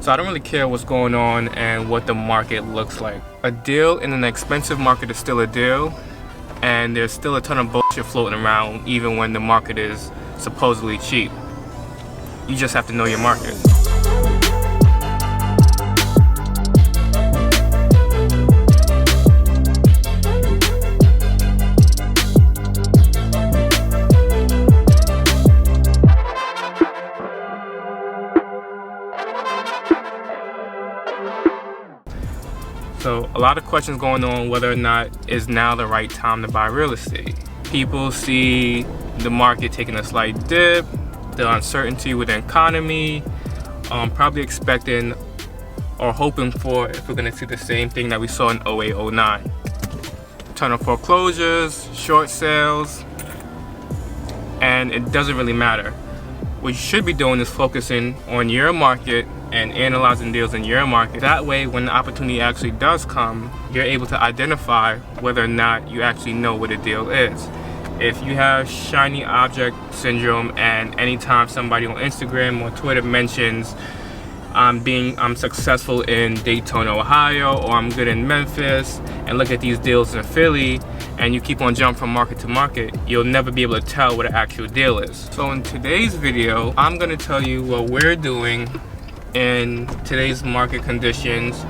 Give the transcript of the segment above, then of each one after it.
So I don't really care what's going on and what the market looks like. A deal in an expensive market is still a deal, and there's still a ton of bullshit floating around even when the market is supposedly cheap. You just have to know your market. So a lot of questions going on whether or not is now the right time to buy real estate. People see the market taking a slight dip, the uncertainty with the economy, probably expecting or hoping for if we're gonna see the same thing that we saw in 08, 09. Ton of foreclosures, short sales, and it doesn't really matter. What you should be doing is focusing on your market and analyzing deals in your market. That way, when the opportunity actually does come, you're able to identify whether or not you actually know what a deal is. If you have shiny object syndrome and anytime somebody on Instagram or Twitter mentions I'm successful in Daytona, Ohio, or I'm good in Memphis, and look at these deals in Philly, and you keep on jumping from market to market, you'll never be able to tell what an actual deal is. So in today's video, I'm gonna tell you what we're doing in today's market conditions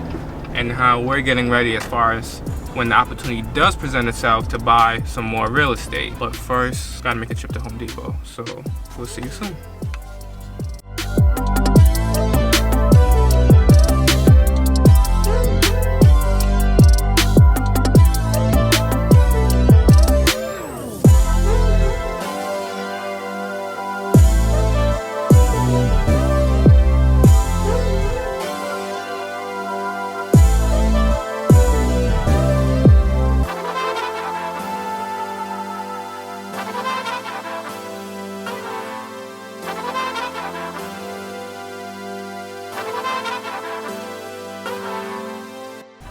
and how we're getting ready as far as when the opportunity does present itself to buy some more real estate. But first, gotta make a trip to Home Depot. So we'll see you soon.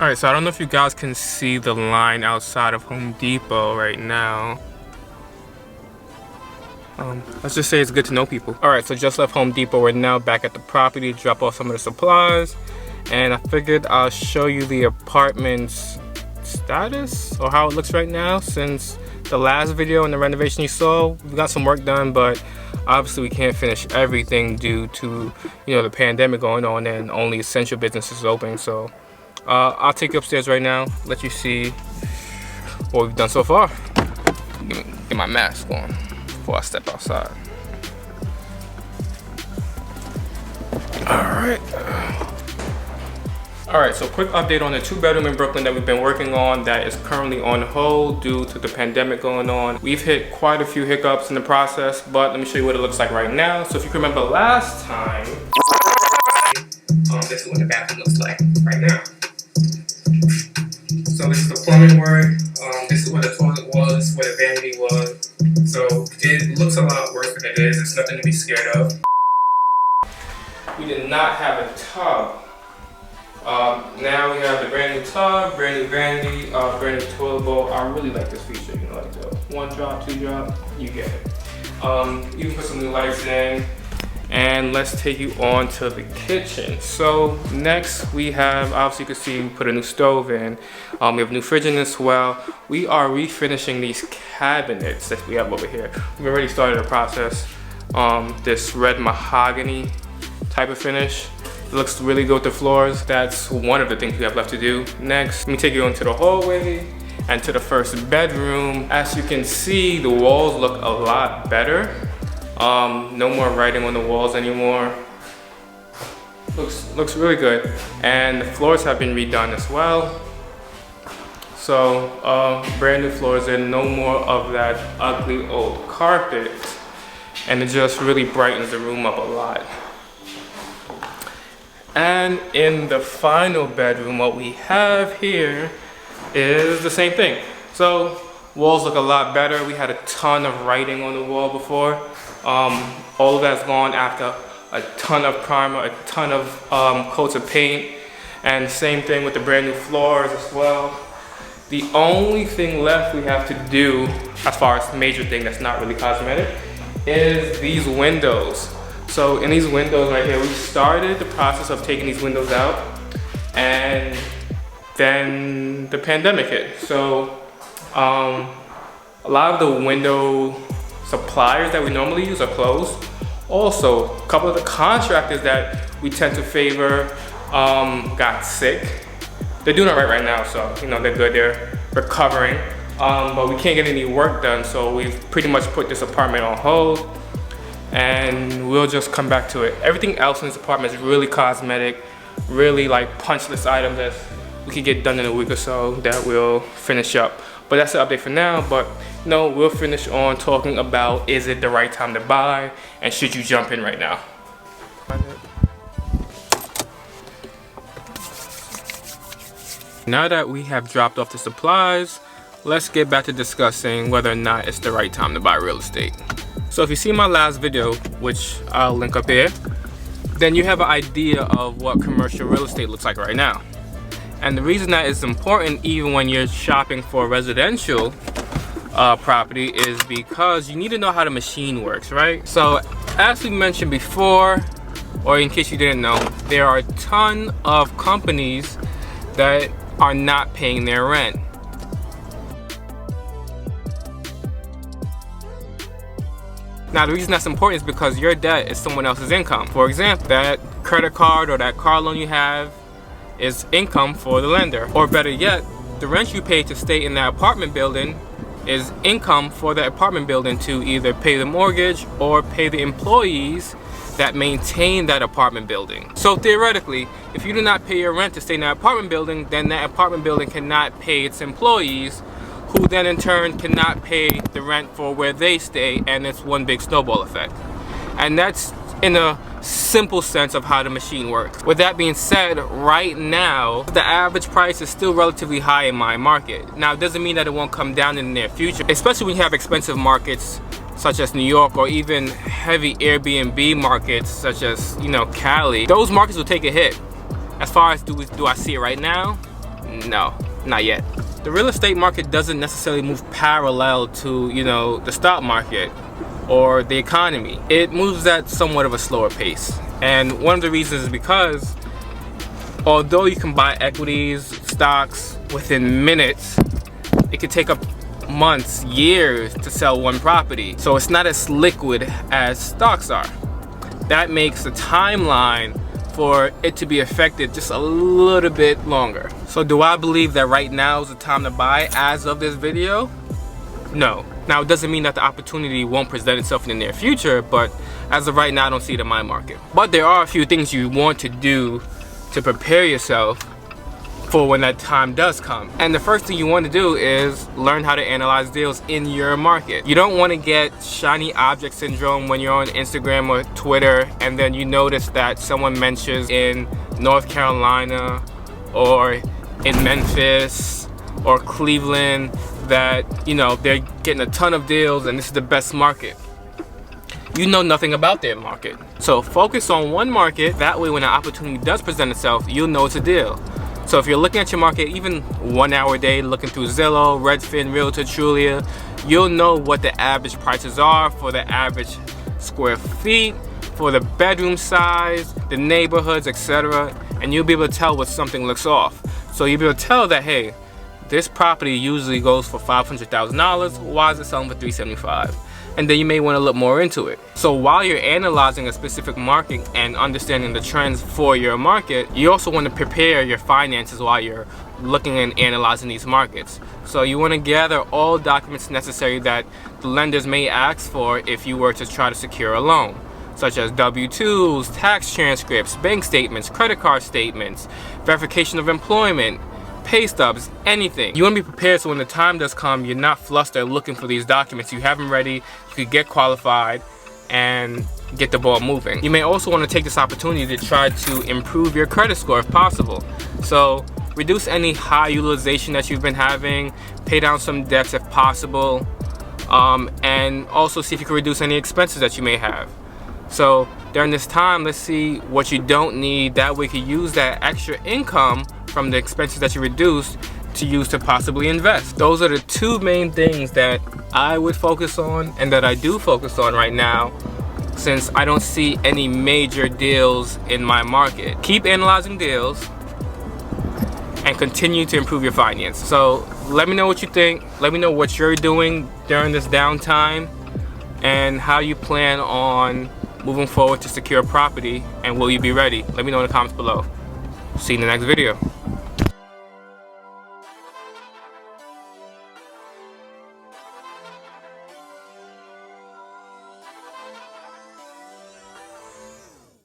Alright, so I don't know if you guys can see the line outside of Home Depot right now. Let's just say it's good to know people. Alright, so just left Home Depot. We're now back at the property, drop off some of the supplies. And I figured I'll show you the apartment's status or how it looks right now. Since the last video and the renovation you saw, we got some work done, but obviously we can't finish everything due to, you know, the pandemic going on and only essential businesses open. So I'll take you upstairs right now, let you see what we've done so far. Get my mask on before I step outside. Alright, so quick update on the 2-bedroom in Brooklyn that we've been working on that is currently on hold due to the pandemic going on. We've hit quite a few hiccups in the process, but let me show you what it looks like right now. So if you can remember last time, this is what the bathroom looks like right now. So this is the plumbing work. This is where the toilet was, where the vanity was. So it looks a lot worse than it is. It's nothing to be scared of. We did not have a tub. Now we have the brand new tub, brand new vanity, brand new toilet bowl. I really like this feature, you know, like the 1 drop, 2 drop, you get it. You can put some new lights in. And let's take you on to the kitchen. So next we have, obviously you can see we put a new stove in. We have a new fridge in as well. We are refinishing these cabinets that we have over here. We've already started the process. This red mahogany type of finish. It looks really good with the floors. That's one of the things we have left to do. Next, let me take you into the hallway and to the first bedroom. As you can see, the walls look a lot better. No more writing on the walls anymore. Looks really good. And the floors have been redone as well. So brand new floors and no more of that ugly old carpet. And it just really brightens the room up a lot. And in the final bedroom, what we have here is the same thing. So walls look a lot better. We had a ton of writing on the wall before. All of that's gone after a ton of primer, a ton of coats of paint, and same thing with the brand new floors as well. The only thing left we have to do, as far as major thing that's not really cosmetic, is these windows. So in these windows right here, we started the process of taking these windows out, and then the pandemic hit. So a lot of the window suppliers that we normally use are closed. Also, a couple of the contractors that we tend to favor got sick. They're doing all right now, so you know, they're good, they're recovering. But we can't get any work done, so we've pretty much put this apartment on hold, and we'll just come back to it. Everything else in this apartment is really cosmetic, really like punch list items that we could get done in a week or so that we'll finish up. But that's the update for now. But you know, we'll finish on talking about, is it the right time to buy, and should you jump in right now? Now that we have dropped off the supplies, let's get back to discussing whether or not it's the right time to buy real estate. So if you see my last video, which I'll link up here, then you have an idea of what commercial real estate looks like right now. And the reason that is important even when you're shopping for residential property is because you need to know how the machine works, right? So as we mentioned before, or in case you didn't know, there are a ton of companies that are not paying their rent. Now the reason that's important is because your debt is someone else's income. For example, that credit card or that car loan you have is income for the lender. Or better yet, the rent you pay to stay in that apartment building is income for the apartment building to either pay the mortgage or pay the employees that maintain that apartment building. So theoretically, if you do not pay your rent to stay in that apartment building, then that apartment building cannot pay its employees, who then in turn cannot pay the rent for where they stay, and it's one big snowball effect. And that's in a simple sense of how the machine works. With that being said, right now, the average price is still relatively high in my market. Now, it doesn't mean that it won't come down in the near future, especially when you have expensive markets such as New York, or even heavy Airbnb markets such as, you know, Cali. Those markets will take a hit. As far as do I see it right now? No, not yet. The real estate market doesn't necessarily move parallel to, you know, the stock market or the economy. It moves at somewhat of a slower pace. And one of the reasons is because although you can buy equities, stocks within minutes, it could take up months, years to sell one property. So it's not as liquid as stocks are. That makes the timeline for it to be affected just a little bit longer. So do I believe that right now is the time to buy as of this video? No. Now, it doesn't mean that the opportunity won't present itself in the near future, but as of right now, I don't see it in my market. But there are a few things you want to do to prepare yourself for when that time does come. And the first thing you want to do is learn how to analyze deals in your market. You don't want to get shiny object syndrome when you're on Instagram or Twitter and then you notice that someone mentions in North Carolina or in Memphis or Cleveland that, you know, they're getting a ton of deals and this is the best market. You know nothing about their market. So focus on one market. That way when an opportunity does present itself, you'll know it's a deal. So if you're looking at your market, even 1 hour a day, looking through Zillow, Redfin, Realtor, Trulia, you'll know what the average prices are for the average square feet, for the bedroom size, the neighborhoods, etc. And you'll be able to tell what something looks off. So you'll be able to tell that, hey, this property usually goes for $500,000. Why is it selling for $375,000? And then you may want to look more into it. So while you're analyzing a specific market and understanding the trends for your market, you also want to prepare your finances while you're looking and analyzing these markets. So you want to gather all documents necessary that the lenders may ask for if you were to try to secure a loan, such as W-2s, tax transcripts, bank statements, credit card statements, verification of employment, pay stubs, anything. You want to be prepared so when the time does come, you're not flustered looking for these documents. You have them ready, you could get qualified and get the ball moving. You may also want to take this opportunity to try to improve your credit score if possible. So reduce any high utilization that you've been having, pay down some debts if possible, and also see if you can reduce any expenses that you may have. So during this time, let's see what you don't need. That way you can use that extra income from the expenses that you reduced to use to possibly invest. Those are the two main things that I would focus on and that I do focus on right now since I don't see any major deals in my market. Keep analyzing deals and continue to improve your finance. So let me know what you think. Let me know what you're doing during this downtime and how you plan on moving forward to secure property, and will you be ready? Let me know in the comments below. See you in the next video.